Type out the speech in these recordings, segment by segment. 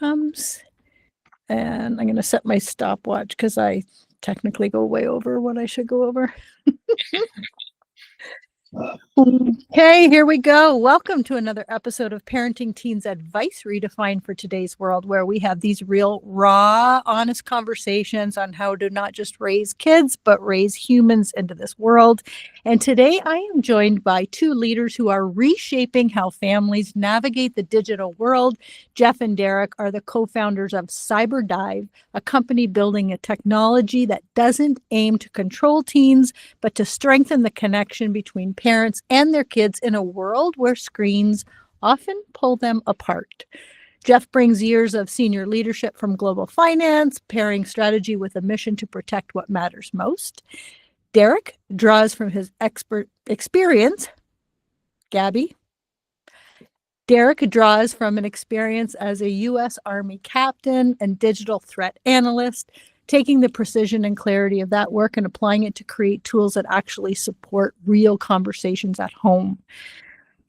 comes. And I'm going to set my stopwatch because I technically go way over what I should go over. Okay, here we go. Welcome to another episode of Parenting Teens Advice Redefined for today's world, where we have these real, raw, honest conversations on how to not just raise kids, but raise humans into this world. And today I am joined by two leaders who are reshaping how families navigate the digital world. Jeff and Derek are the co-founders of CyberDive, a company building a technology that doesn't aim to control teens, but to strengthen the connection between parents and their kids in a world where screens often pull them apart. Jeff brings years of senior leadership from global finance, pairing strategy with a mission to protect what matters most. Derek draws from his expert experience. Gabby. Derek draws from an experience as a U.S. Army captain and digital threat analyst, taking the precision and clarity of that work and applying it to create tools that actually support real conversations at home.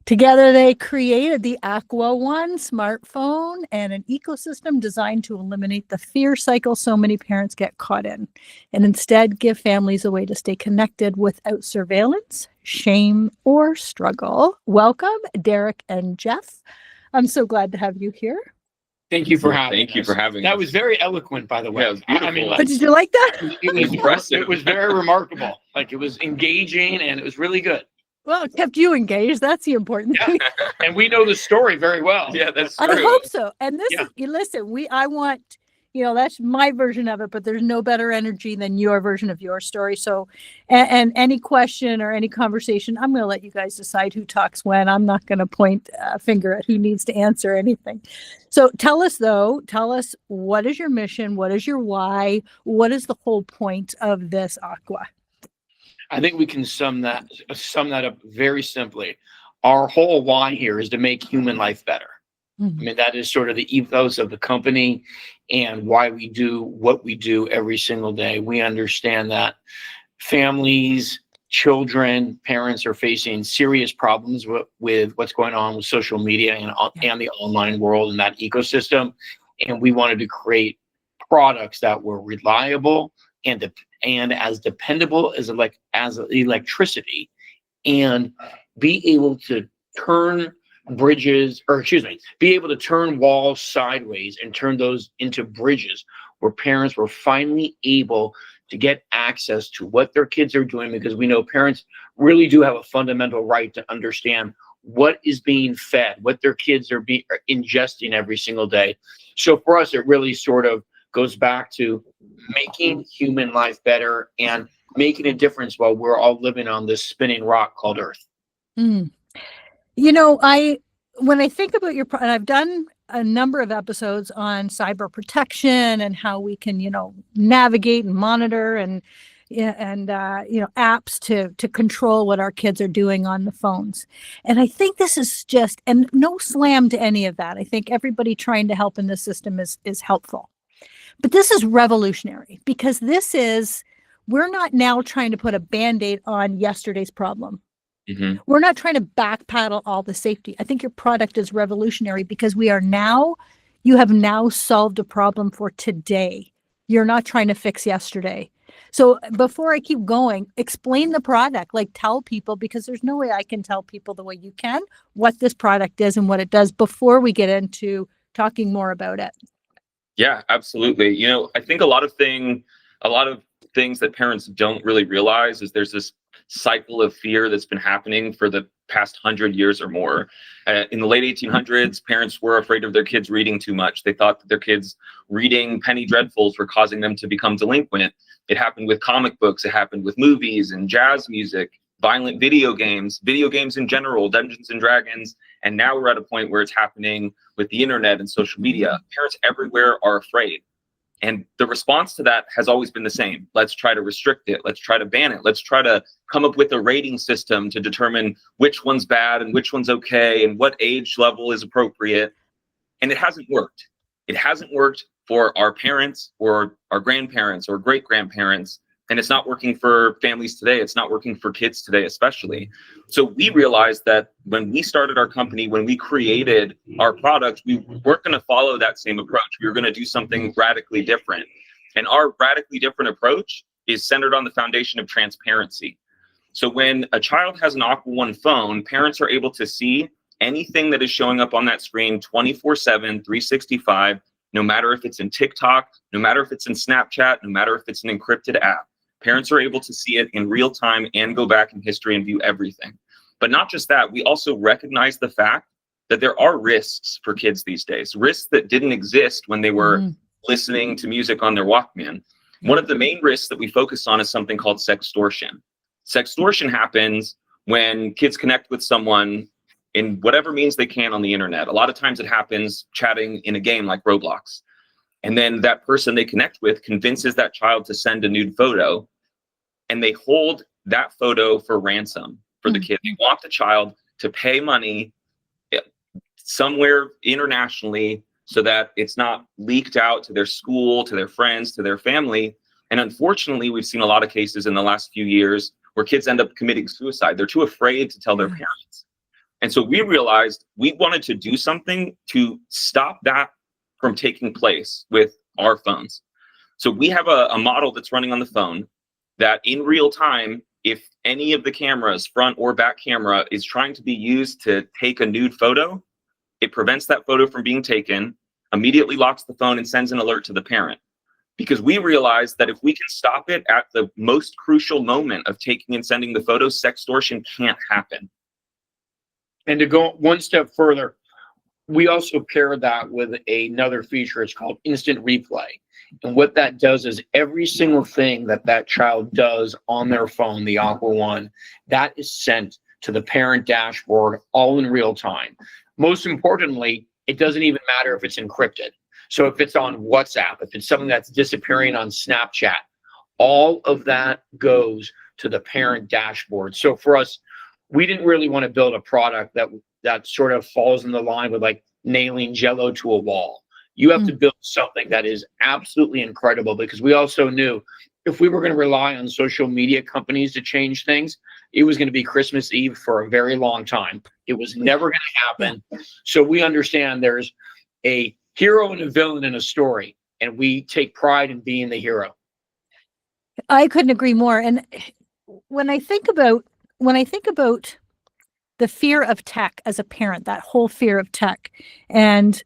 Together, they created the AquaOne smartphone and an ecosystem designed to eliminate the fear cycle so many parents get caught in, and instead give families a way to stay connected without surveillance, shame, or struggle. Welcome, Derek and Jeff. I'm so glad to have you here. Thank you for having us. Thank you for having That us. was very eloquent, by the way. Yeah, it was beautiful. I mean, But did you like that? it was Impressive. It was very remarkable. Like, it was engaging and it was really good. Well, it kept you engaged. That's the important thing. And we know the story very well. Yeah, that's I true. hope so. And this Yeah. is, listen, I want, that's my version of it, but there's no better energy than your version of your story. So, and any question or any conversation, I'm going to let you guys decide who talks when. I'm not going to point a finger at who needs to answer anything. So tell us, what is your mission? What is your why? What is the whole point of this Aqua? I think we can sum that up very simply. Our whole why here is to make human life better. Mm-hmm. I mean, that is sort of the ethos of the company and why we do what we do every single day. We understand that families, children, parents are facing serious problems with what's going on with social media and the online world and that ecosystem. And we wanted to create products that were reliable and as dependable as electricity, and be able to turn be able to turn walls sideways and turn those into bridges where parents were finally able to get access to what their kids are doing, because we know parents really do have a fundamental right to understand what is being fed, what their kids are ingesting every single day. So for us, it really sort of goes back to making human life better and making a difference while we're all living on this spinning rock called Earth. Mm. When I think about and I've done a number of episodes on cyber protection and how we can, navigate and monitor and apps to control what our kids are doing on the phones. And I think this is and no slam to any of that. I think everybody trying to help in this system is helpful. But this is revolutionary, because we're not now trying to put a Band-Aid on yesterday's problem. Mm-hmm. We're not trying to backpedal all the safety. I think your product is revolutionary because you have now solved a problem for today. You're not trying to fix yesterday. So before I keep going, explain the product, tell people, because there's no way I can tell people the way you can what this product is and what it does before we get into talking more about it. Yeah, absolutely. I think a lot of things that parents don't really realize is there's this cycle of fear that's been happening for the past 100 years or more. In the late 1800s, parents were afraid of their kids reading too much. They thought that their kids reading penny dreadfuls were causing them to become delinquent. It happened with comic books. It happened with movies and jazz music, violent video games in general, Dungeons and Dragons. And now we're at a point where it's happening with the internet and social media. Parents everywhere are afraid. And the response to that has always been the same. Let's try to restrict it. Let's try to ban it. Let's try to come up with a rating system to determine which one's bad and which one's okay and what age level is appropriate. And it hasn't worked. It hasn't worked for our parents or our grandparents or great grandparents. And it's not working for families today. It's not working for kids today, especially. So we realized that when we started our company, when we created our product, we weren't going to follow that same approach. We were going to do something radically different. And our radically different approach is centered on the foundation of transparency. So when a child has an AquaOne phone, parents are able to see anything that is showing up on that screen 24/7, 365, no matter if it's in TikTok, no matter if it's in Snapchat, no matter if it's an encrypted app. Parents are able to see it in real time and go back in history and view everything. But not just that, we also recognize the fact that there are risks for kids these days, risks that didn't exist when they were listening to music on their Walkman. One of the main risks that we focus on is something called sextortion. Sextortion happens when kids connect with someone in whatever means they can on the internet. A lot of times it happens chatting in a game like Roblox. And then that person they connect with convinces that child to send a nude photo, and they hold that photo for ransom for the kid. They want the child to pay money somewhere internationally so that it's not leaked out to their school, to their friends, to their family. And unfortunately, we've seen a lot of cases in the last few years where kids end up committing suicide. They're too afraid to tell their parents. And so we realized we wanted to do something to stop that from taking place with our phones. So we have a model that's running on the phone that in real time, if any of the cameras, front or back camera, is trying to be used to take a nude photo, it prevents that photo from being taken, immediately locks the phone and sends an alert to the parent. Because we realized that if we can stop it at the most crucial moment of taking and sending the photo, sextortion can't happen. And to go one step further, we also pair that with another feature. It's called instant replay. And what that does is every single thing that that child does on their phone, the AquaOne, that is sent to the parent dashboard all in real time. Most importantly, it doesn't even matter if it's encrypted. So if it's on WhatsApp, if it's something that's disappearing on Snapchat, all of that goes to the parent dashboard. So for us, we didn't really want to build a product that sort of falls in the line with like nailing Jello to a wall. You have to build something that is absolutely incredible, because we also knew if we were going to rely on social media companies to change things, it was going to be Christmas Eve for a very long time. It was never going to happen. So we understand there's a hero and a villain in a story, and we take pride in being the hero. I couldn't agree more. And when I think about the fear of tech as a parent, that whole fear of tech, and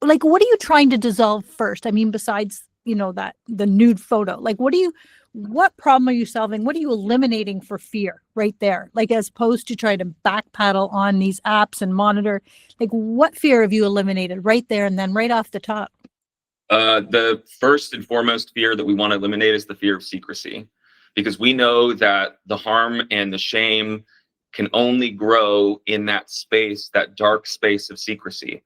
like, what are you trying to dissolve first? I mean, besides, that the nude photo, like, what problem are you solving? What are you eliminating for fear right there? Like, as opposed to trying to backpedal on these apps and monitor, like, what fear have you eliminated right there? And then right off the top. The first and foremost fear that we want to eliminate is the fear of secrecy, because we know that the harm and the shame can only grow in that space, that dark space of secrecy.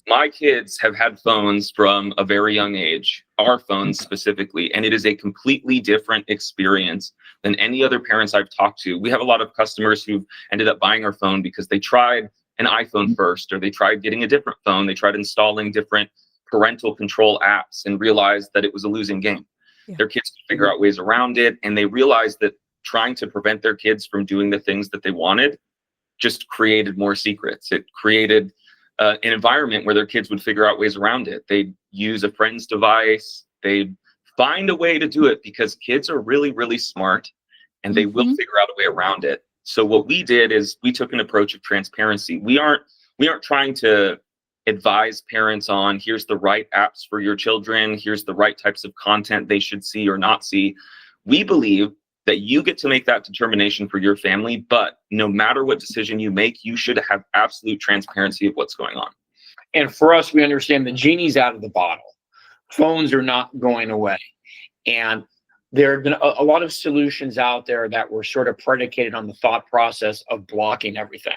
My kids have had phones from a very young age, our phones specifically, and it is a completely different experience than any other parents I've talked to. We have a lot of customers who've ended up buying our phone because they tried an iPhone first, or they tried getting a different phone. They tried installing different parental control apps and realized that it was a losing game. Their kids could figure out ways around it, and they realized that trying to prevent their kids from doing the things that they wanted just created more secrets. It created an environment where their kids would figure out ways around it. They'd use a friend's device. They'd find a way to do it, because kids are really, really smart, and they will figure out a way around it. So what we did is we took an approach of transparency. We aren't trying to advise parents on here's the right apps for your children, here's the right types of content they should see or not see. We believe that you get to make that determination for your family, but no matter what decision you make, you should have absolute transparency of what's going on. And for us, we understand the genie's out of the bottle. Phones are not going away. And there have been a lot of solutions out there that were sort of predicated on the thought process of blocking everything.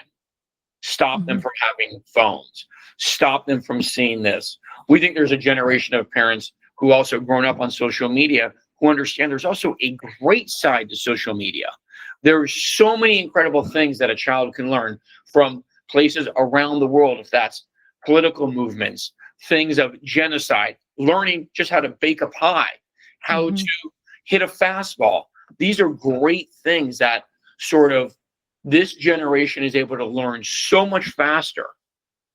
Stop them from having phones. Stop them from seeing this. We think there's a generation of parents who also grown up on social media who understand there's also a great side to social media. There's so many incredible things that a child can learn from places around the world, if that's political movements, things of genocide, learning just how to bake a pie, how to hit a fastball. These are great things that sort of this generation is able to learn so much faster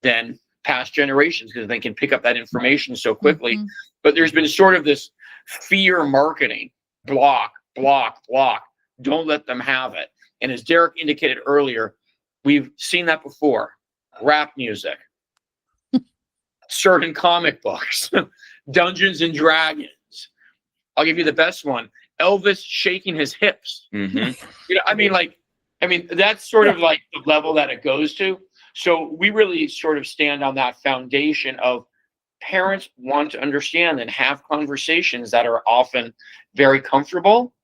than past generations because they can pick up that information so quickly. Mhm. But there's been sort of this fear marketing, block, block, block. Don't let them have it. And as Derek indicated earlier, we've seen that before. Rap music, certain comic books, Dungeons and Dragons. I'll give you the best one. Elvis shaking his hips. Mhm. You know, I mean, that's sort of like the level that it goes to. So we really sort of stand on that foundation of parents want to understand and have conversations that are often very comfortable,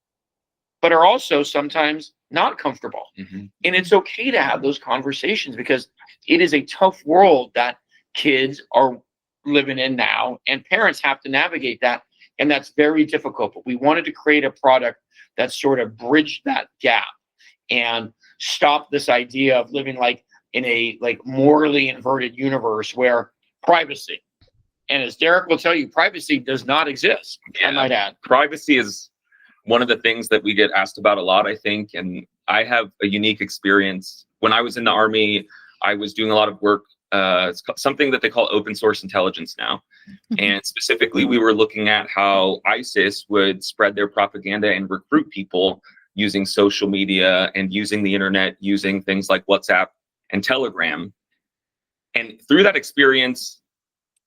but are also sometimes not comfortable. Mhm. And it's okay to have those conversations because it is a tough world that kids are living in now, and parents have to navigate that. And that's very difficult. But we wanted to create a product that sort of bridged that gap and stop this idea of living like in a like morally inverted universe where privacy, and as Derek will tell you, privacy does not exist. I might add. Privacy is one of the things that we get asked about a lot, I think. And I have a unique experience. When I was in the Army, I was doing a lot of work, it's something that they call open source intelligence now. And specifically, we were looking at how ISIS would spread their propaganda and recruit people using social media and using the internet, using things like WhatsApp and Telegram. And through that experience,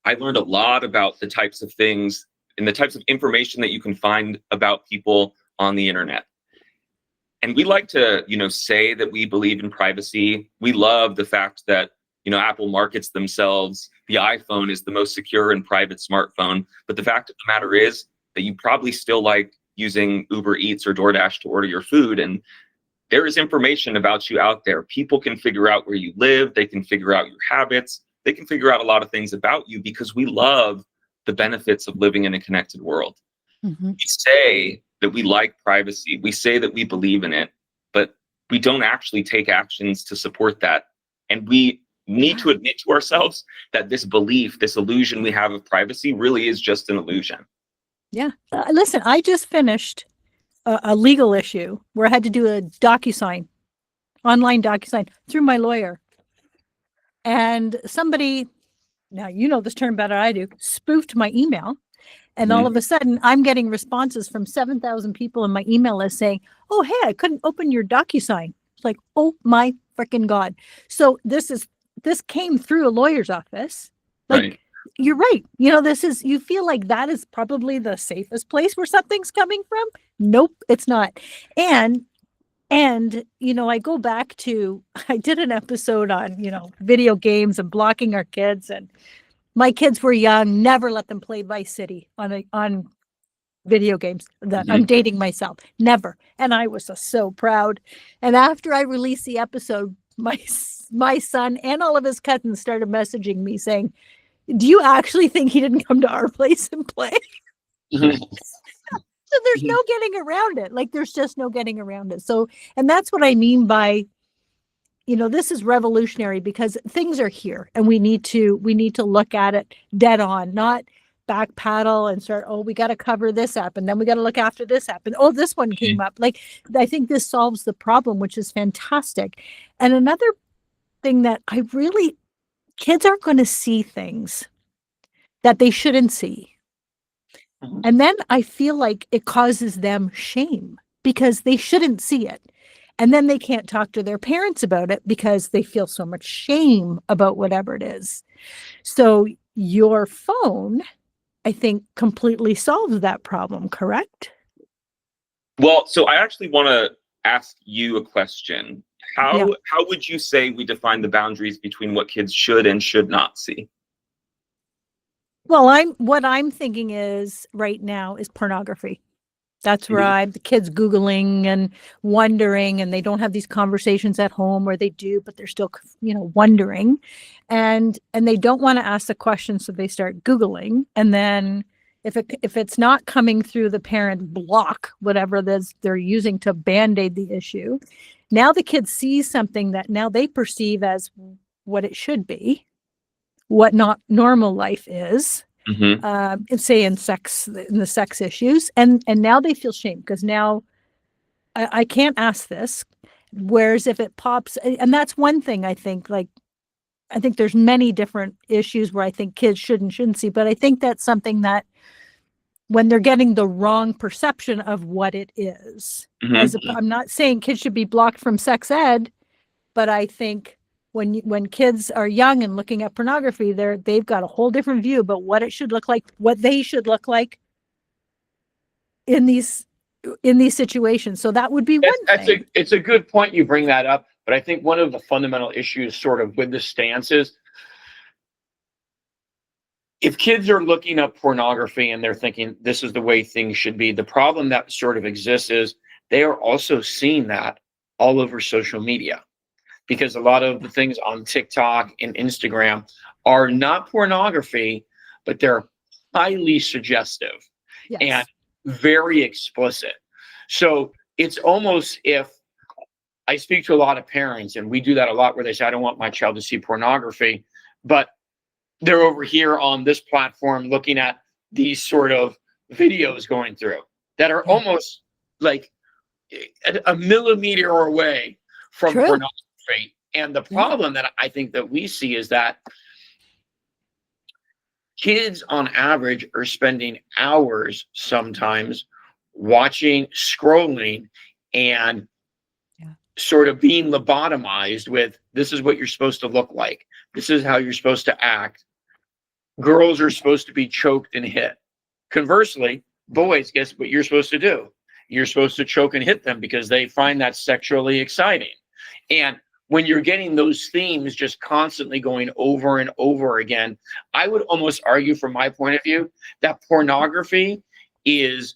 I learned a lot about the types of things and the types of information that you can find about people on the internet. And we like to, say that we believe in privacy. We love the fact that, Apple markets themselves. The iPhone is the most secure and private smartphone. But the fact of the matter is that you probably still like using Uber Eats or DoorDash to order your food. And there is information about you out there. People can figure out where you live. They can figure out your habits. They can figure out a lot of things about you because we love the benefits of living in a connected world. Mhm. We say that we like privacy. We say that we believe in it, but we don't actually take actions to support that. And we need to admit to ourselves that this belief, this illusion we have of privacy really is just an illusion. Yeah. Listen, I just finished a legal issue where I had to do a DocuSign, online DocuSign through my lawyer. And somebody, now you know this term better than I do, spoofed my email. And all of a sudden, I'm getting responses from 7,000 people in my email list saying, oh, hey, I couldn't open your DocuSign. It's like, oh my freaking God. So this came through a lawyer's office. Like, Right. You're right. You feel like that is probably the safest place where something's coming from. Nope, it's not. And I go back to, I did an episode on, video games and blocking our kids, and my kids were young, never let them play Vice City on video games. That I'm dating myself, never. And I was so proud. And after I released the episode, my son and all of his cousins started messaging me saying, do you actually think he didn't come to our place and play? So there's no getting around it. Like, there's just no getting around it. So, and that's what I mean by, this is revolutionary because things are here and we need to look at it dead on, not backpedal and start, oh, we got to cover this app and then we got to look after this app. And oh, this one came up. Like, I think this solves the problem, which is fantastic. And another thing that kids aren't going to see things that they shouldn't see. And then I feel like it causes them shame because they shouldn't see it. And then they can't talk to their parents about it because they feel so much shame about whatever it is. So your phone, I think, completely solves that problem, correct? Well, so I actually want to ask you a question. How would you say we define the boundaries between what kids should and should not see? Well, what I'm thinking is right now is pornography. That's where the kids Googling and wondering, and they don't have these conversations at home, or they do, but they're still, wondering, and they don't want to ask the question, so they start Googling, and then if it's not coming through the parent block, whatever it is they're using to band-aid the issue, now the kid sees something that now they perceive as what it should be, what not normal life is. say in the sex issues, and now they feel shame because now I can't ask this. Whereas if it pops, and that's one thing I think, like, I think there's many different issues where I think kids shouldn't see, but I think that's something that when they're getting the wrong perception of what it is, I'm not saying kids should be blocked from sex ed, but I think when kids are young and looking at pornography, they've got a whole different view about what it should look like, what they should look like in these situations. So that would be one thing. It's a good point you bring that up, but I think one of the fundamental issues sort of with the stance is if kids are looking up pornography and they're thinking this is the way things should be, the problem that sort of exists is they are also seeing that all over social media, because a lot of the things on TikTok and Instagram are not pornography, but they're highly suggestive and very explicit. So it's almost, if I speak to a lot of parents, and we do that a lot, where they say, I don't want my child to see pornography, but they're over here on this platform looking at these sort of videos going through that are almost like a millimeter away from pornography. And the problem that I think that we see is that kids on average are spending hours sometimes watching, scrolling, and sort of being lobotomized with, this is what you're supposed to look like. This is how you're supposed to act. Girls are supposed to be choked and hit. Conversely, boys, guess what you're supposed to do? You're supposed to choke and hit them because they find that sexually exciting. And when you're getting those themes just constantly going over and over again, I would almost argue, from my point of view, that pornography is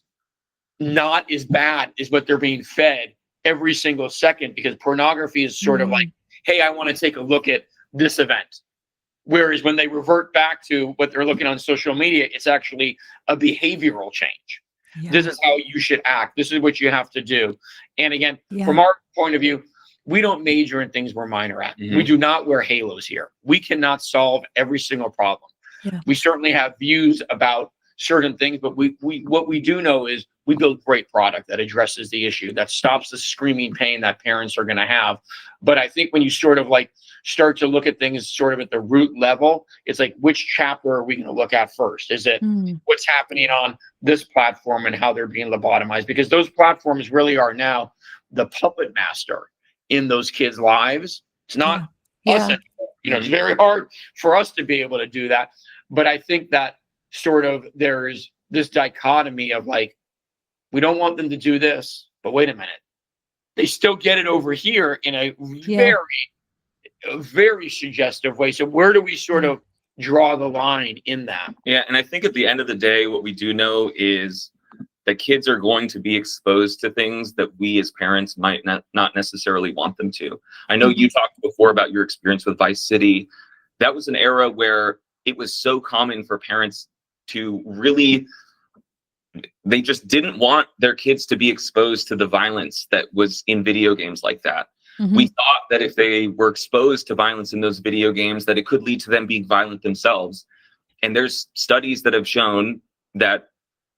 not as bad as what they're being fed every single second, because pornography is sort of like, hey, I want to take a look at this event. Whereas when they revert back to what they're looking on social media, it's actually a behavioral change. This is how you should act. This is what you have to do. And again, from our point of view, we don't major in things we're minor at. We do not wear halos here. We cannot solve every single problem. We certainly have views about certain things, but what we do know is we build great product that addresses the issue, that stops the screaming pain that parents are going to have. But I think when you sort of like start to look at things sort of at the root level, it's like, which chapter are we going to look at first? Is it what's happening on this platform and how they're being lobotomized? Because those platforms really are now the puppet master in those kids' lives. It's not us anymore. You know, it's very hard for us to be able to do that. But I think that sort of there's this dichotomy of like, we don't want them to do this, but wait a minute, they still get it over here in a very suggestive way. So where do we sort of draw the line in that? Yeah, and I think at the end of the day, what we do know is that kids are going to be exposed to things that we as parents might not necessarily want them to. I know you talked before about your experience with Vice City. That was an era where it was so common for parents to really, they just didn't want their kids to be exposed to the violence that was in video games like that. We thought that if they were exposed to violence in those video games, that it could lead to them being violent themselves. And there's studies that have shown that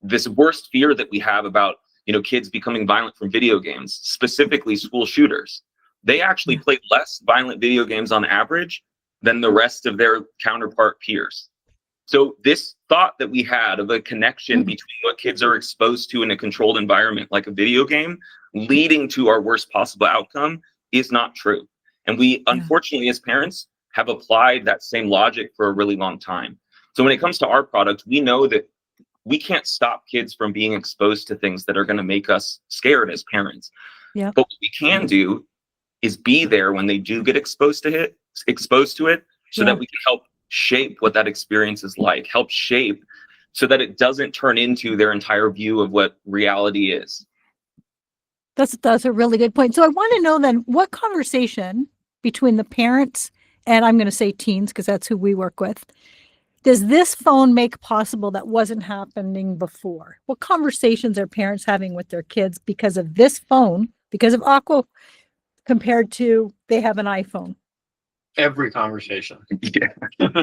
this worst fear that we have about, you know, kids becoming violent from video games, specifically school shooters, they actually play less violent video games on average than the rest of their counterpart peers. So this thought that we had of a connection between what kids are exposed to in a controlled environment like a video game leading to our worst possible outcome is not true. And we, unfortunately, as parents, have applied that same logic for a really long time. So when it comes to our product, we know that we can't stop kids from being exposed to things that are going to make us scared as parents. But what we can do is be there when they do get exposed to it, so that we can help shape what that experience is like, help shape so that it doesn't turn into their entire view of what reality is. That's a really good point. So I want to know then, what conversation between the parents and, I'm going to say teens, because that's who we work with, does this phone make possible that wasn't happening before? What conversations are parents having with their kids because of this phone, because of Aqua, compared to they have an iPhone? Every conversation. Yeah.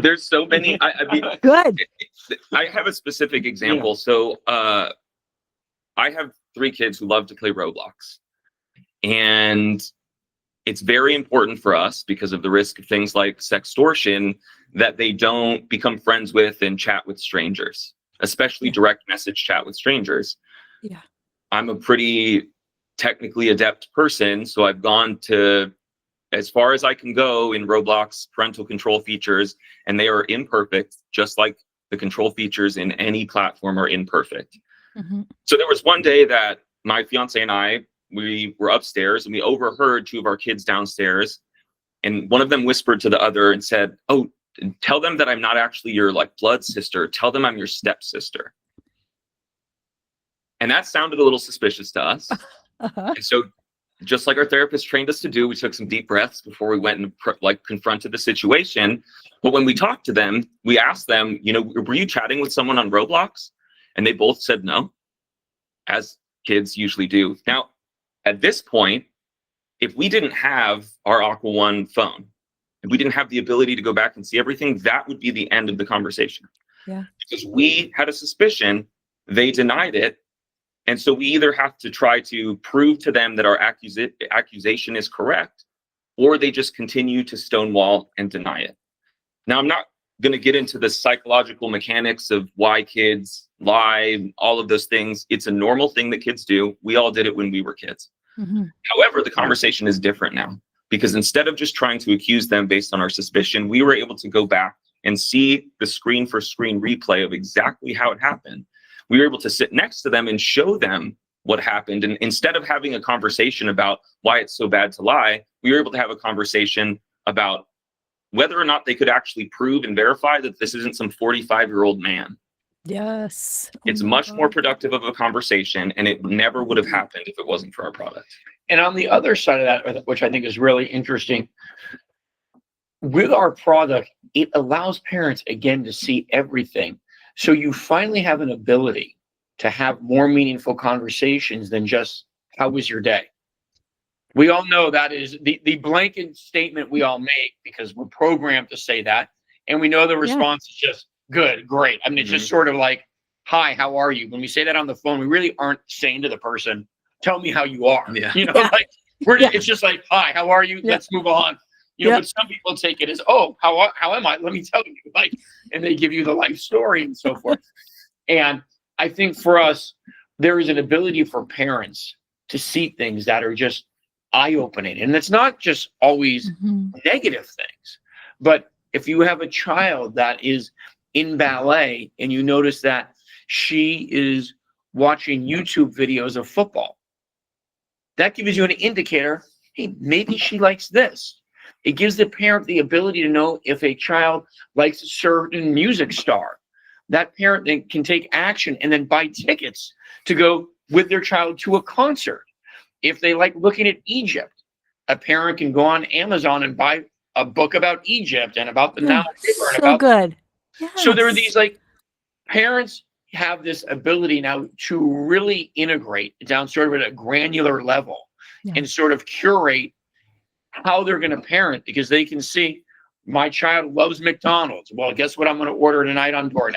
There's so many. I mean, Good. I have a specific example. So I have 3 kids who love to play Roblox. And it's very important for us because of the risk of things like sextortion that they don't become friends with and chat with strangers, especially direct message chat with strangers. Yeah. I'm a pretty technically adept person, so I've gone to as far as I can go in Roblox parental control features, and they are imperfect, just like the control features in any platform are imperfect. Mm-hmm. So there was one day that my fiance and I, we were upstairs and we overheard 2 of our kids downstairs, and one of them whispered to the other and said, "Oh, tell them that I'm not actually your like blood sister. Tell them I'm your stepsister." And that sounded a little suspicious to us. Uh-huh. And so just like our therapist trained us to do, we took some deep breaths before we went and confronted the situation. But when we talked to them, we asked them, were you chatting with someone on Roblox? And they both said no, as kids usually do. Now, at this point, if we didn't have our AquaOne phone, if we didn't have the ability to go back and see everything, that would be the end of the conversation. Yeah. Because we had a suspicion, they denied it. And so we either have to try to prove to them that our accusation is correct, or they just continue to stonewall and deny it. Now, I'm not going to get into the psychological mechanics of why kids lie, all of those things. It's a normal thing that kids do. We all did it when we were kids. Mm-hmm. However, the conversation is different now, because instead of just trying to accuse them based on our suspicion, we were able to go back and see the screen for screen replay of exactly how it happened. We were able to sit next to them and show them what happened. And instead of having a conversation about why it's so bad to lie, we were able to have a conversation about whether or not they could actually prove and verify that this isn't some 45-year-old man. Yes. It's much more productive of a conversation, and it never would have happened if it wasn't for our product. And on the other side of that, which I think is really interesting, with our product, it allows parents, again, to see everything. So you finally have an ability to have more meaningful conversations than just, how was your day? We all know that is the blanket statement we all make because we're programmed to say that. And we know the response is just good, great. I mean, it's just sort of like, hi, how are you? When we say that on the phone, we really aren't saying to the person, tell me how you are. Yeah. Like it's just like, hi, how are you? Let's move on. But some people take it as, oh, how am I? Let me tell you, and they give you the life story and so forth. And I think for us, there is an ability for parents to see things that are just eye-opening. And it's not just always negative things, but if you have a child that is in ballet and you notice that she is watching YouTube videos of football, that gives you an indicator, hey, maybe she likes this. It gives the parent the ability to know if a child likes a certain music star. That parent then can take action and then buy tickets to go with their child to a concert. If they like looking at Egypt, a parent can go on Amazon and buy a book about Egypt and about the Nile River. And about good. So there are these parents have this ability now to really integrate down sort of at a granular level and sort of curate how they're going to parent, because they can see my child loves McDonald's. Well, guess what I'm going to order tonight on DoorDash?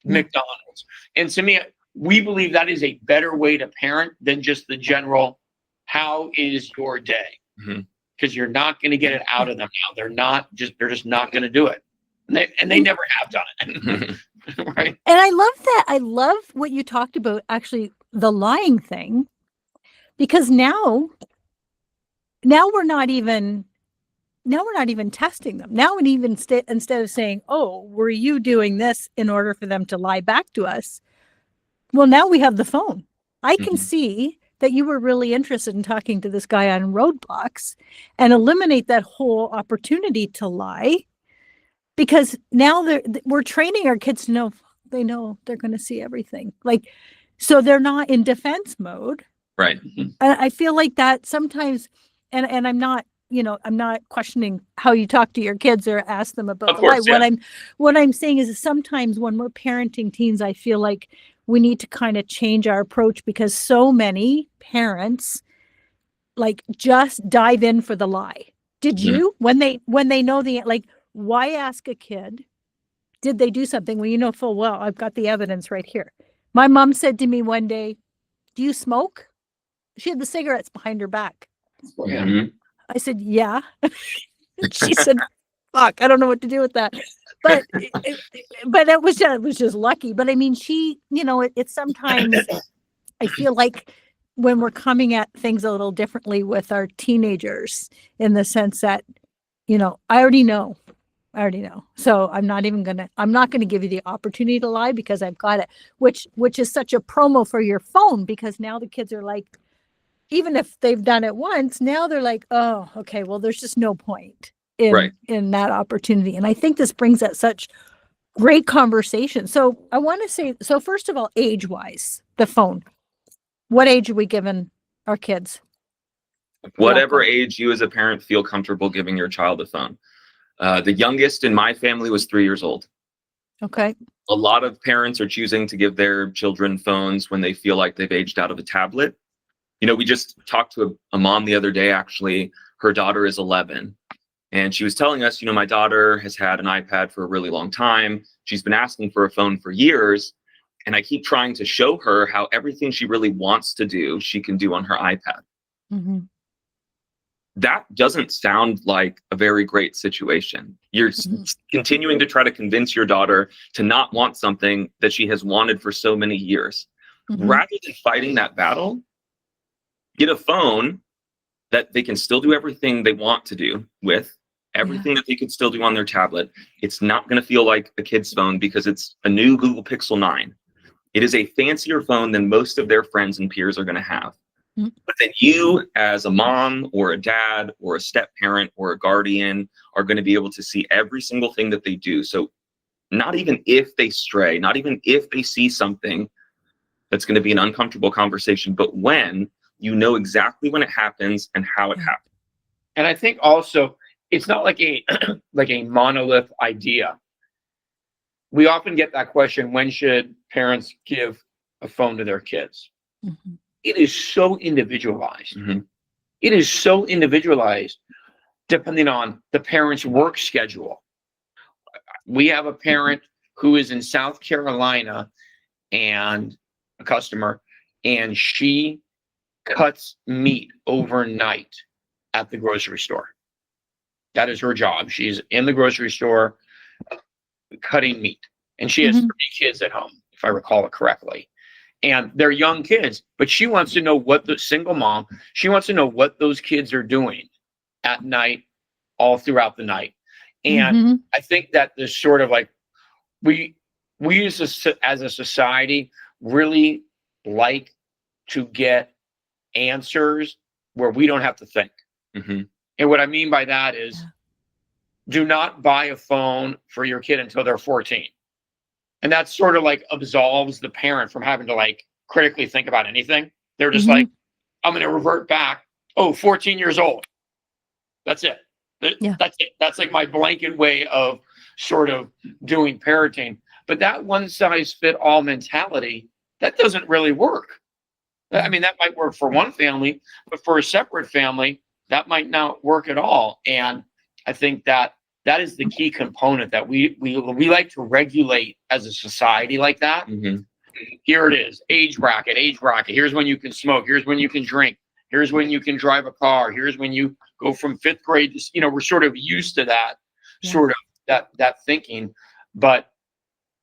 McDonald's. And to me, we believe that is a better way to parent than just the general, how is your day? Because you're not going to get it out of them now. They're just not going to do it. And they never have done it. Right. And I love that. I love what you talked about, actually, the lying thing, because now we're not even testing them. Now, and even instead of saying, oh, were you doing this in order for them to lie back to us? Well, now we have the phone. I can see that you were really interested in talking to this guy on Roblox, and eliminate that whole opportunity to lie, because now we're training our kids to know they're going to see everything. So they're not in defense mode. Right. And I feel like that sometimes, and I'm not questioning how you talk to your kids or ask them about the lie. What I'm saying is sometimes when we're parenting teens, I feel like we need to kind of change our approach, because so many parents just dive in for the lie. Did you, when they know the, like, why ask a kid, did they do something? Well, you know full well, I've got the evidence right here. My mom said to me one day, do you smoke? She had the cigarettes behind her back. Mhm. I said, yeah. She said, fuck, I don't know what to do with that. But it was just lucky. But I mean, she, it's sometimes I feel like when we're coming at things a little differently with our teenagers, in the sense that, I already know. So I'm not going to give you the opportunity to lie because I've got it, which is such a promo for your phone, because now the kids are like, even if they've done it once, now they're like, oh, okay, well, there's just no point in that opportunity. And I think this brings up such great conversation. So I want to say, so first of all, age-wise, the phone, what age are we giving our kids? Whatever age you as a parent feel comfortable giving your child a phone. The youngest in my family was 3 years old. Okay. A lot of parents are choosing to give their children phones when they feel like they've aged out of a tablet. We just talked to a mom the other day, actually. Her daughter is 11. And she was telling us, my daughter has had an iPad for a really long time. She's been asking for a phone for years. And I keep trying to show her how everything she really wants to do, she can do on her iPad. Mm-hmm. That doesn't sound like a very great situation. You're continuing to try to convince your daughter to not want something that she has wanted for so many years. Mm-hmm. Rather than fighting that battle, get a phone that they can still do everything they want to do with, everything that they can still do on their tablet. It's not going to feel like a kid's phone because it's a new Google Pixel 9. It is a fancier phone than most of their friends and peers are going to have. Mm-hmm. But then you, as a mom or a dad or a step parent or a guardian, are going to be able to see every single thing that they do. So not even if they stray, not even if they see something that's going to be an uncomfortable conversation, but when, you know exactly when it happens and how it happens. And I think also it's not like a like a monolith idea. We often get that question, when should parents give a phone to their kids? Mm-hmm. It is so individualized. Mm-hmm. It is so individualized depending on the parent's work schedule. We have a parent who is in South Carolina and a customer, and she cuts meat overnight at the grocery store. That is her job. She's in the grocery store cutting meat. And she has 3 kids at home, if I recall it correctly. And they're young kids, but she wants to know what the single mom, she wants to know what those kids are doing at night, all throughout the night. And I think that this sort of like, we as a society really like to get answers where we don't have to think. Mm-hmm. And what I mean by that is, do not buy a phone for your kid until they're 14. And that sort of like absolves the parent from having to like critically think about anything. They're just like, I'm going to revert back. Oh, 14 years old. That's it. That's it. That's like my blanket way of sort of doing parenting. But that one size fit all mentality, that doesn't really work. I mean, that might work for one family, but for a separate family, that might not work at all. And I think that is the key component that we like to regulate as a society like that. Mm-hmm. Here it is, age bracket. Here's when you can smoke. Here's when you can drink. Here's when you can drive a car. Here's when you go from 5th grade to, we're sort of used to that sort of that thinking. But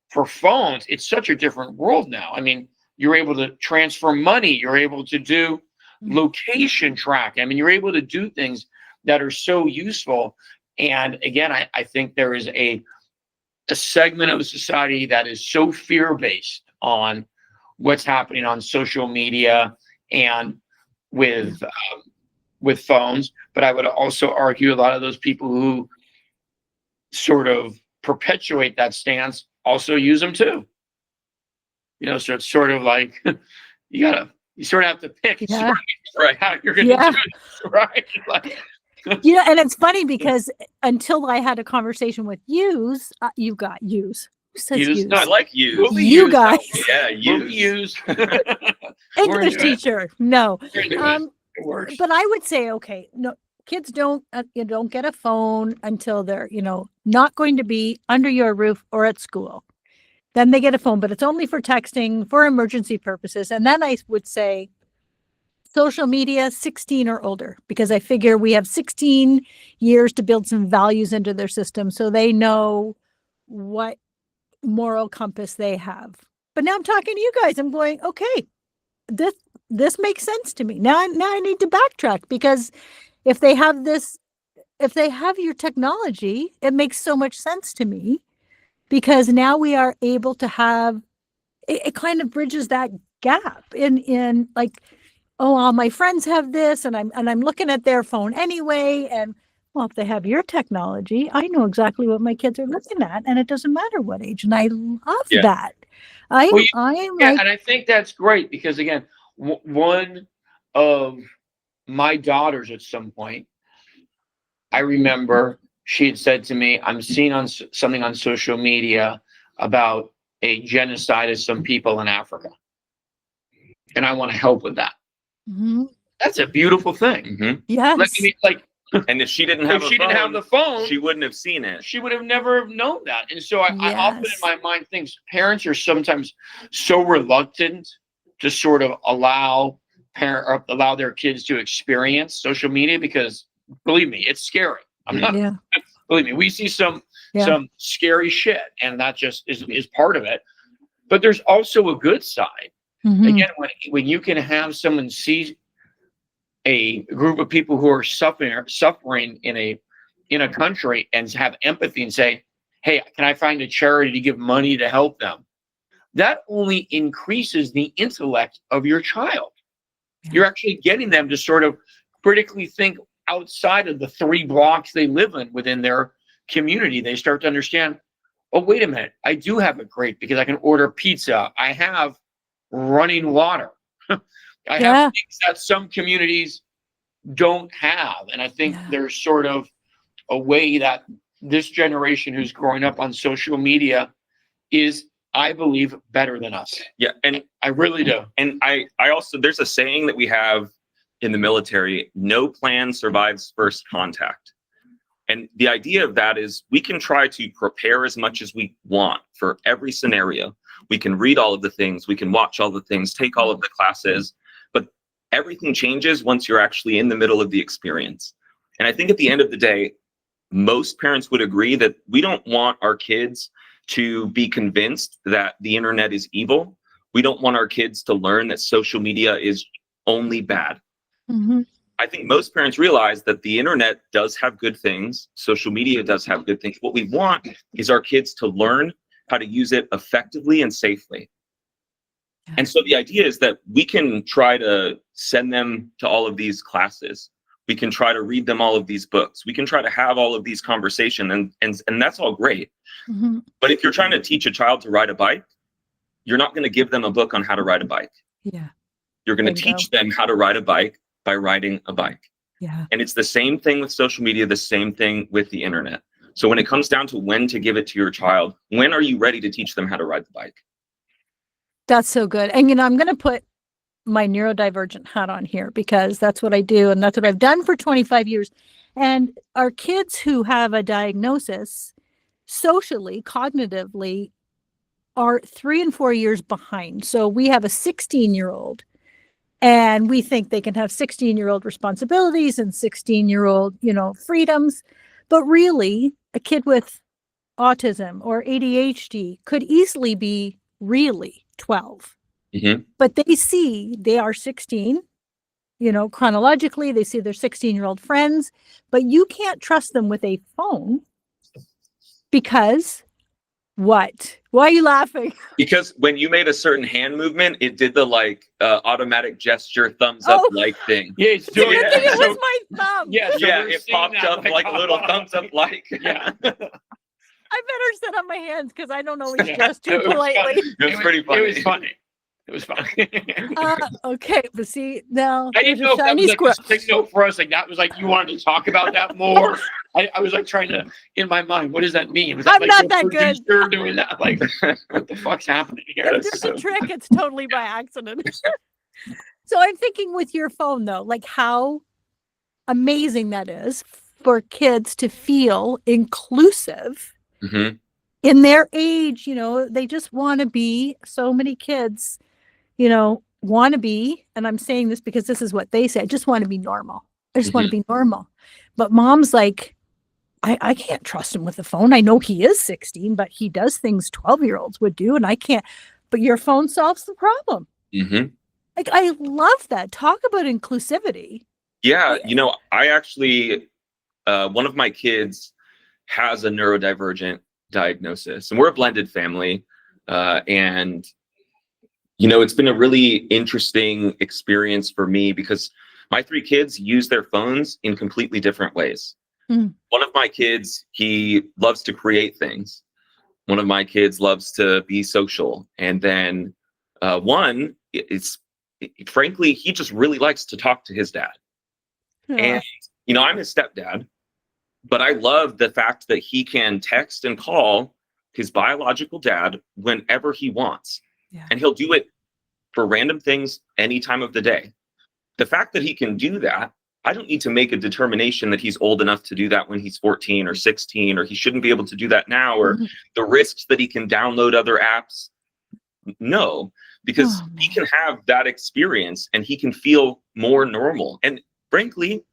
for phones, it's such a different world now. I mean, you're able to transfer money. You're able to do location track. I mean, you're able to do things that are so useful. And again, I think there is a segment of society that is so fear-based on what's happening on social media and with phones. But I would also argue a lot of those people who sort of perpetuate that stance also use them too. So it's sort of like you sort of have to pick right how you're going to do it, right? Like, and it's funny because until I had a conversation with you got use. Who says use? No, I like use. You guys. Yeah, use. English teacher. No. It works. But I would say, okay, no, kids don't you don't get a phone until they're, not going to be under your roof or at school. Then they get a phone, but it's only for texting, for emergency purposes. And then I would say social media 16 or older, because I figure we have 16 years to build some values into their system so they know what moral compass they have. But now I'm talking to you guys. I'm going, okay, this makes sense to me. Now I need to backtrack, because if they have your technology, it makes so much sense to me, because now we are able to have it kind of bridges that gap in like, oh, all my friends have this, and I'm looking at their phone anyway. And well, if they have your technology, I know exactly what my kids are looking at, and it doesn't matter what age. And I love that. I am yeah, and I think that's great, because again, one of my daughters at some point, I remember she had said to me, I'm seeing something on social media about a genocide of some people in Africa, and I want to help with that. Mm-hmm. That's a beautiful thing. Mm-hmm. Yes. And if she didn't have the phone, she wouldn't have seen it. She would have never known that. And so I often in my mind think parents are sometimes so reluctant to sort of allow their kids to experience social media, because believe me, it's scary. Believe me, we see some scary shit, and that just is part of it. But there's also a good side. Mm-hmm. Again, when you can have someone see a group of people who are suffering in a country and have empathy and say, hey, can I find a charity to give money to help them? That only increases the intellect of your child. Yeah. You're actually getting them to sort of critically think outside of the 3 blocks they live in within their community. They start to understand, oh, wait a minute, I do have it great because I can order pizza. I have running water. I have things that some communities don't have. And I think there's sort of a way that this generation who's growing up on social media is, I believe, better than us. Yeah. And I really do. And I also, there's a saying that we have in the military, no plan survives first contact. And the idea of that is we can try to prepare as much as we want for every scenario. We can read all of the things, we can watch all the things, take all of the classes, but everything changes once you're actually in the middle of the experience. And I think at the end of the day, most parents would agree that we don't want our kids to be convinced that the internet is evil. We don't want our kids to learn that social media is only bad. Mm-hmm. I think most parents realize that the internet does have good things. Social media does have good things. What we want is our kids to learn how to use it effectively and safely. Yeah. And so the idea is that we can try to send them to all of these classes. We can try to read them all of these books. We can try to have all of these conversations, and that's all great. Mm-hmm. But if you're trying to teach a child to ride a bike, you're not going to give them a book on how to ride a bike. Yeah. You're going to teach them how to ride a bike by riding a bike. Yeah. And it's the same thing with social media, the same thing with the internet. So when it comes down to when to give it to your child, when are you ready to teach them how to ride the bike? That's so good. And, I'm going to put my neurodivergent hat on here because that's what I do. And that's what I've done for 25 years. And our kids who have a diagnosis socially, cognitively, are 3 and 4 years behind. So we have a 16-year-old and we think they can have 16-year-old responsibilities and 16-year-old, freedoms. But really, a kid with autism or ADHD could easily be really 12. Mm-hmm. But they are 16, chronologically, they see their 16-year-old friends, but you can't trust them with a phone because what? Why are you laughing? Because when you made a certain hand movement, it did the automatic gesture thumbs up thing. Yeah, it's doing it. It was my thumb. Yeah, so it popped up like a little thumbs up like. Yeah. I better sit on my hands because I don't always dress too politely. It was pretty funny. It was funny. It was funny. Okay, but see, now I didn't know if that was a signal for us. That was you wanted to talk about that more. I was trying to, in my mind, what does that mean? Was that I'm not that good. Doing that? What the fuck's happening here? If there's a trick, it's totally by accident. So I'm thinking with your phone though, how amazing that is for kids to feel inclusive Mhm. in their age. They just want to be, so many kids, want to be, and I'm saying this because this is what they say, I just want to be normal. I just want to Mhm. be normal. But mom's like, I can't trust him with the phone. I know he is 16, but he does things 12-year-olds would do, and I can't. But your phone solves the problem. Mhm. Like, I love that. Talk about inclusivity. Yeah, I actually one of my kids has a neurodivergent diagnosis, and we're a blended family. And it's been a really interesting experience for me because my three kids use their phones in completely different ways. Mm. One of my kids, he loves to create things. One of my kids loves to be social. And then one is, frankly, he just really likes to talk to his dad. Yeah. And, I'm his stepdad, but I love the fact that he can text and call his biological dad whenever he wants. Yeah. And he'll do it for random things any time of the day. The fact that he can do that, I don't need to make a determination that he's old enough to do that when he's 14 or 16, or he shouldn't be able to do that now, or the risks that he can download other apps. No, because he can have that experience and he can feel more normal. And frankly,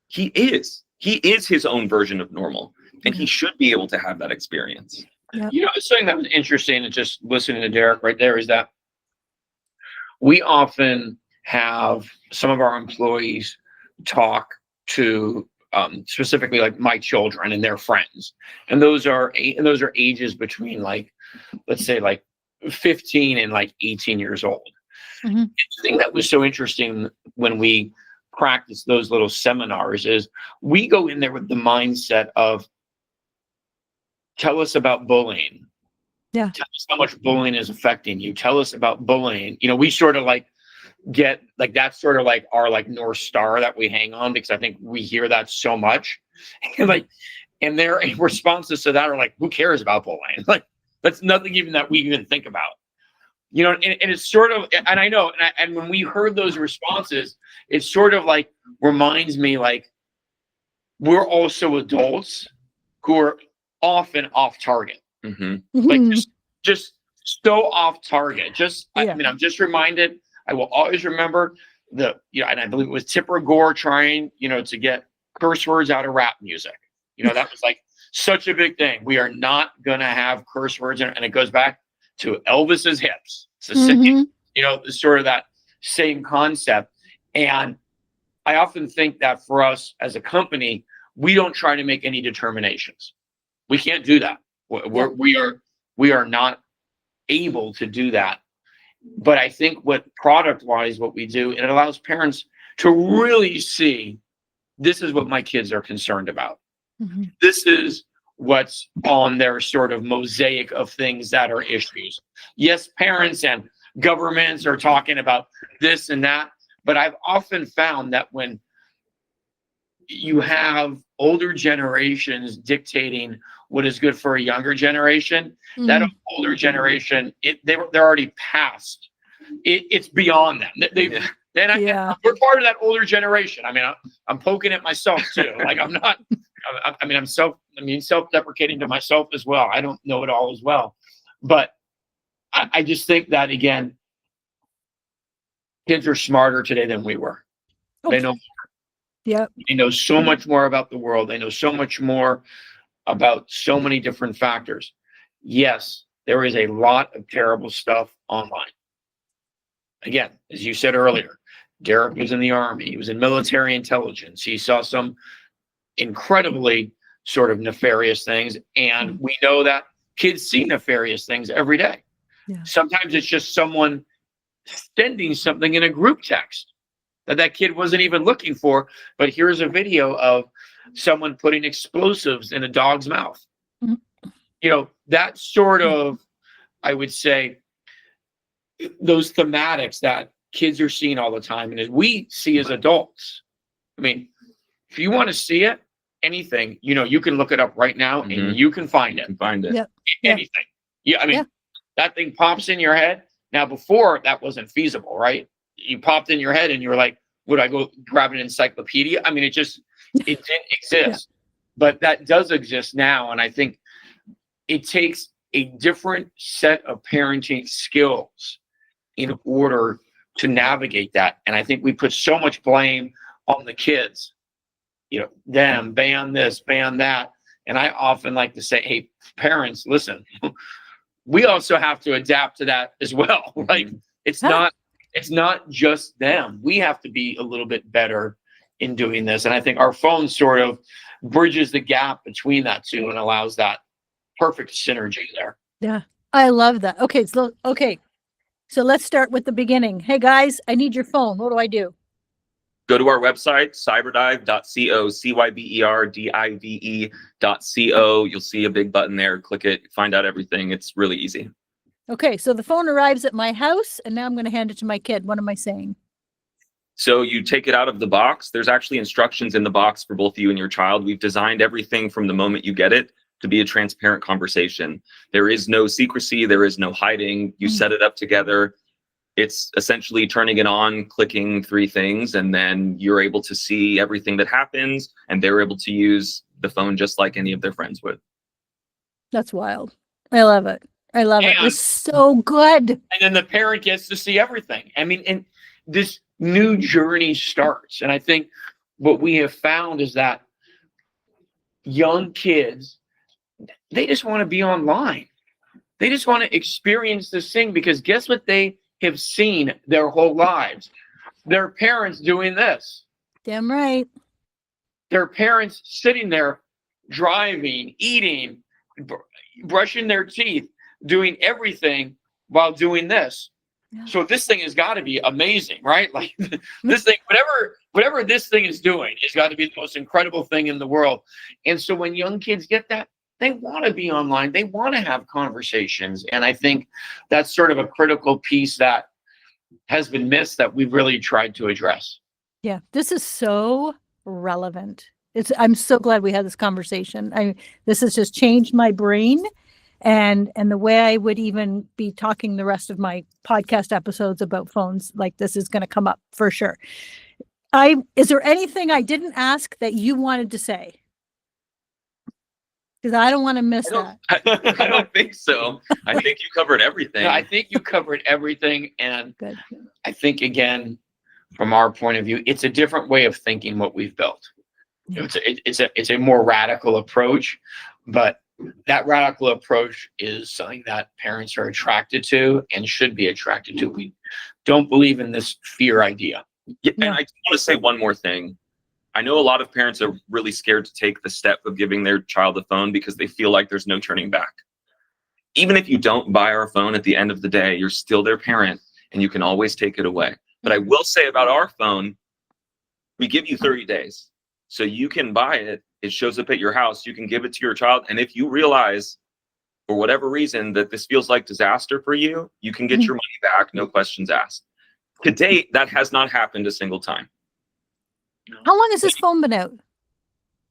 he is his own version of normal, and he should be able to have that experience. Yep. Something that was interesting and just listening to Derek right there is that we often have some of our employees talk to specifically like my children and their friends, and those are ages between, like, let's say, like 15 and like 18 years old. Mm-hmm. The thing that was so interesting when we practice those little seminars is we go in there with the mindset of, tell us about bullying. Yeah. Tell us how much bullying is affecting you. Tell us about bullying. We sort of like get like, that's sort of like our like North Star that we hang on, because I think we hear that so much. And their responses to that are like, who cares about bullying? Like, that's nothing even that we even think about. And it's sort of, and I know, and when we heard those responses, it sort of like reminds me, like, we're also adults who are often off target. Like just so off target. I'm just reminded, I will always remember and I believe it was Tipper Gore trying, to get curse words out of rap music. That was like such a big thing. We are not going to have curse words in it. And it goes back to Elvis's hips. It's the same, sort of that same concept. And I often think that for us as a company, we don't try to make any determinations. We can't do that. We are not able to do that. But I think what product-wise, what we do, it allows parents to really see, this is what my kids are concerned about. Mm-hmm. This is what's on their sort of mosaic of things that are issues. Yes, parents and governments are talking about this and that, but I've often found that when you have older generations dictating what is good for a younger generation, that older generation, they're already past. It's beyond them. We're part of that older generation. I mean, I'm poking at myself too. Like, I'm not. I'm self-deprecating to myself as well. I don't know it all as well, but I just think that, again, kids are smarter today than we were. They know. Yeah. They know so much more about the world. They know so much more about so many different factors. Yes, there is a lot of terrible stuff online. Again, as you said earlier, Derek was in the Army. He was in military intelligence. He saw some incredibly sort of nefarious things. And we know that kids see nefarious things every day. Yeah. Sometimes it's just someone sending something in a group text that kid wasn't even looking for. But here's a video of someone putting explosives in a dog's mouth. Mm-hmm. That sort of, I would say, those thematics that kids are seeing all the time, and as we see as adults. I mean, if you want to see it, anything, you can look it up right now and you can find it. Yep. Anything. Yeah. I mean, that thing pops in your head. Now, before, that wasn't feasible, right? You popped in your head and you were like, Would I go grab an encyclopedia? I mean, it didn't exist, but that does exist now. And I think it takes a different set of parenting skills in order to navigate that. And I think we put so much blame on the kids, them, ban this, ban that. And I often like to say, hey, parents, listen, we also have to adapt to that as well. Like it's not just them. We have to be a little bit better in doing this. And I think our phone sort of bridges the gap between that two and allows that perfect synergy there. Yeah. I love that. Okay. So let's start with the beginning. Hey guys, I need your phone. What do I do? Go to our website, cyberdive.co, cyberdive.co. You'll see a big button there. Click it, find out everything. It's really easy. Okay, so the phone arrives at my house, and now I'm going to hand it to my kid. What am I saying? So you take it out of the box. There's actually instructions in the box for both you and your child. We've designed everything from the moment you get it to be a transparent conversation. There is no secrecy. There is no hiding. You set it up together. It's essentially turning it on, clicking 3 things, and then you're able to see everything that happens, and they're able to use the phone just like any of their friends would. That's wild. I love it. I love it. It's so good. And then the parent gets to see everything. I mean, and this new journey starts. And I think what we have found is that young kids, they just want to be online. They just want to experience this thing, because guess what they have seen their whole lives? Their parents doing this. Damn right. Their parents sitting there, driving, eating, brushing their teeth, doing everything while doing this. Yeah. So this thing has got to be amazing, right? Like this thing, whatever this thing is doing, has got to be the most incredible thing in the world. And so when young kids get that, they want to be online. They want to have conversations. And I think that's sort of a critical piece that has been missed that we've really tried to address. Yeah, this is so relevant. I'm so glad we had this conversation. This has just changed my brain and the way I would even be talking the rest of my podcast episodes about phones. Like this is going to come up for sure. Is there anything I didn't ask that you wanted to say? Because I don't want to miss that. I don't think so. I think you covered everything. No, I think you covered everything. And good. I think, again, from our point of view, it's a different way of thinking what we've built. Yeah. It's a more radical approach, but that radical approach is something that parents are attracted to and should be attracted to. We don't believe in this fear idea. Yeah, and I just want to say one more thing. I know a lot of parents are really scared to take the step of giving their child a phone because they feel like there's no turning back. Even if you don't buy our phone at the end of the day, you're still their parent and you can always take it away. But I will say about our phone, we give you 30 days. So you can buy it. It shows up at your house. You can give it to your child. And if you realize for whatever reason that this feels like disaster for you, you can get your money back. No questions asked. To date, that has not happened a single time. How long has this phone been out?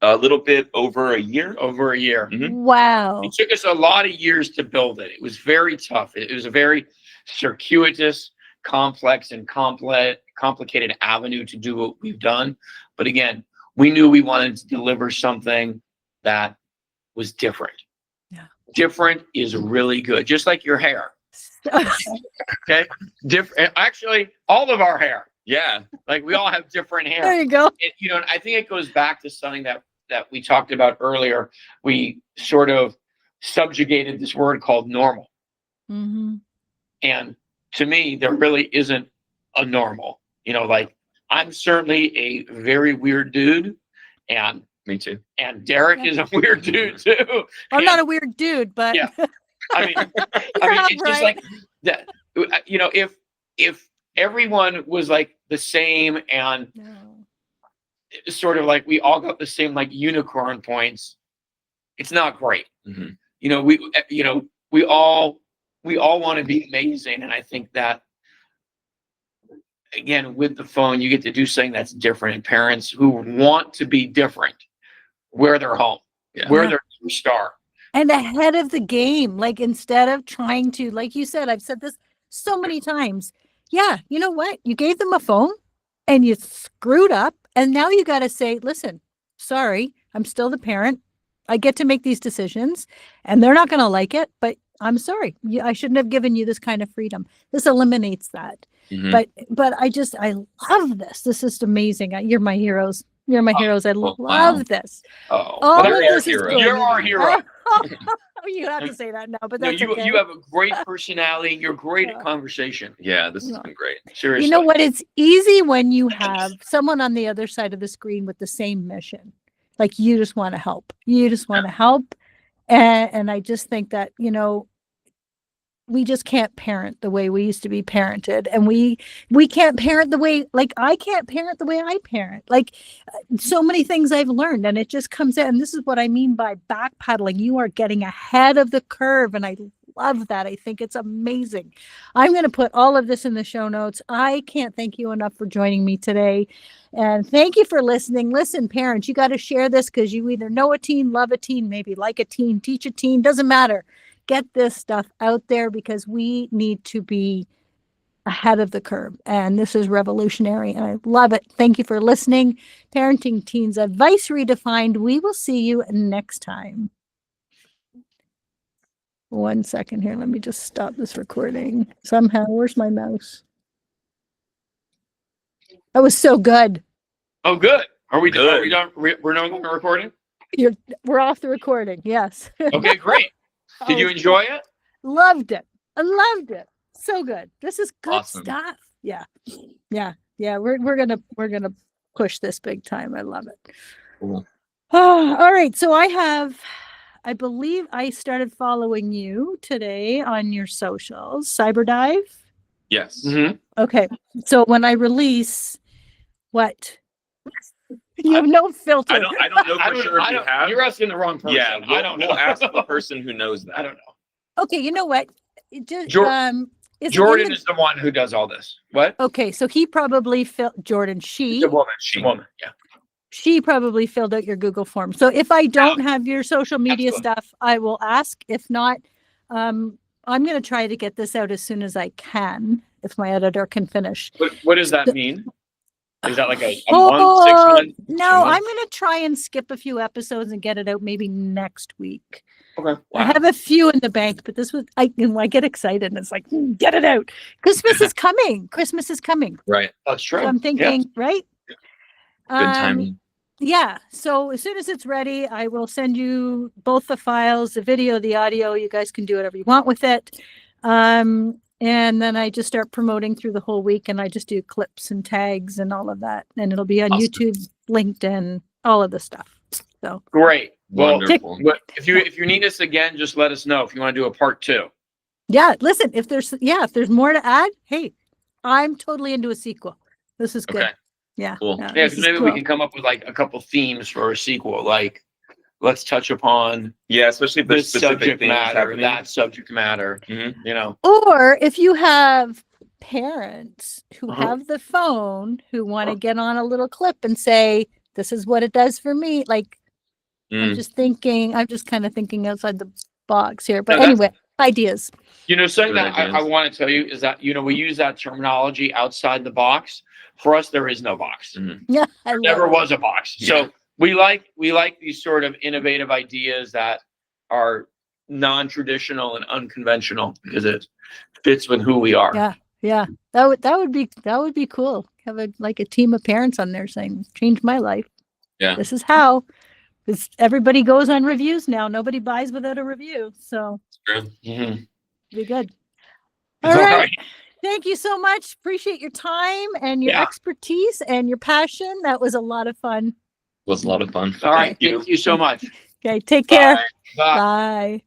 A little bit over a year. Over a year. Mm-hmm. Wow. It took us a lot of years to build it. It was very tough. It was a very circuitous, complex, and complicated avenue to do what we've done. But again, we knew we wanted to deliver something that was different. Yeah. Different is really good, just like your hair. Okay. Different. Actually, all of our hair. Yeah. Like we all have different hair. There you go. And I think it goes back to something that we talked about earlier. We sort of subjugated this word called normal. Mm-hmm. And to me, there really isn't a normal. Like I'm certainly a very weird dude, and me too. And Derek is a weird dude too. I'm not a weird dude, but yeah. I mean, it's just like that. If everyone was like the same and sort of like we all got the same like unicorn points, it's not great. Mm-hmm. We all want to be amazing, and I think that again with the phone you get to do something that's different, and parents who want to be different, we're their home. Yeah. We're their star. And ahead of the game, like instead of trying to, like you said, I've said this so many times. Yeah, you know what? You gave them a phone and you screwed up. And now you got to say, listen, sorry, I'm still the parent. I get to make these decisions and they're not going to like it, but I'm sorry. I shouldn't have given you this kind of freedom. This eliminates that. Mhm. But I love this. This is amazing. You're my heroes. You're my heroes. I wow. love this. Oh, All well, of You're our this is hero. good. You're our hero. You have to say that now, but No, that's you okay. you have a great personality. You're great Yeah. at conversation. Yeah, this has been great. Seriously. You know what? It's easy when you have someone on the other side of the screen with the same mission. Like you just want to help. You just want to help. And I just think that, we just can't parent the way we used to be parented. And we can't parent the way, like I can't parent the way I parent. Like so many things I've learned, and it just comes in. And this is what I mean by backpedaling. You are getting ahead of the curve. And I love that. I think it's amazing. I'm going to put all of this in the show notes. I can't thank you enough for joining me today. And thank you for listening. Listen, parents, you got to share this because you either know a teen, love a teen, maybe like a teen, teach a teen, doesn't matter. Get this stuff out there because we need to be ahead of the curve. And this is revolutionary and I love it. Thank you for listening. Parenting Teens Advice Redefined. We will see you next time. 1 second here. Let me just stop this recording. Somehow, where's my mouse? That was so good. Oh, good. Are we done? Good. Are we done? We're no longer recording? We're off the recording. Yes. Okay, great. Did you enjoy it? Loved it. I loved it. So good. This is good Awesome. stuff. Yeah. We're gonna push this big time. I love it. Cool. Oh, all right. So I believe I started following you today on your socials. Cyberdive. Yes. Mm-hmm. Okay. So when I release, what? You have no filter. I don't know for sure if you have. You're asking the wrong person. Yeah, I don't know. we'll ask the person who knows that. I don't know. Okay. You know what? It just, Jordan is it Jordan in is the one who does all this. What? okay. So he probably Jordan, The woman. Yeah. she probably filled out your Google form. So if I don't have your social media Absolutely. stuff, I will ask. If not, I'm going to try to get this out as soon as I can, if my editor can finish. What does that mean? Is that like a month, 6 Oh, months? no, I'm going to try and skip a few episodes and get it out maybe next week. Okay. I have a few in the bank, but this was, I get excited and it's like, get it out. Christmas is coming. Christmas is coming. Right. That's true. So I'm thinking, right? Good timing. Yeah. So as soon as it's ready, I will send you both the files, the video, the audio. You guys can do whatever you want with it. And then I just start promoting through the whole week and I just do clips and tags and all of that. And it'll be on Awesome. YouTube, LinkedIn, all of the stuff. So Great. Well, Wonderful. if you need us again, just let us know if you want to do a part 2. yeah, listen, if there's more to add, hey, I'm totally into a sequel. This is good. Okay. Yeah. Cool. Yeah, Yeah, this because is maybe we cool. can come up with like a couple themes for a sequel. Like, let's touch upon Yeah, especially if there's this specific subject things matter, happening. that subject matter. Mhm. You know. Or if you have parents who Uh-huh. have the phone who want to get on a little clip and say, this is what it does for me. Like, I'm Mm. just kind of thinking outside the box here. But No, that's- anyway, ideas. You know, something Good that I ideas. want to tell you is that, we use that terminology outside the box. For us, there is no box. Mhm. Yeah. I love Never it. was a box. Yeah. So we like these sort of innovative ideas that are non-traditional and unconventional because it fits with who we are. Yeah. Yeah. That would be cool. Have a team of parents on there saying, change my life. Yeah. This is how. Because everybody goes on reviews now. Nobody buys without a review. So True. Mhm. be good. All right. Thank you so much. Appreciate your time and your Yeah. expertise and your passion. That was a lot of fun. Was a lot of fun. All right. Thank you. Thank you so much. Okay. Take care. Bye. Bye.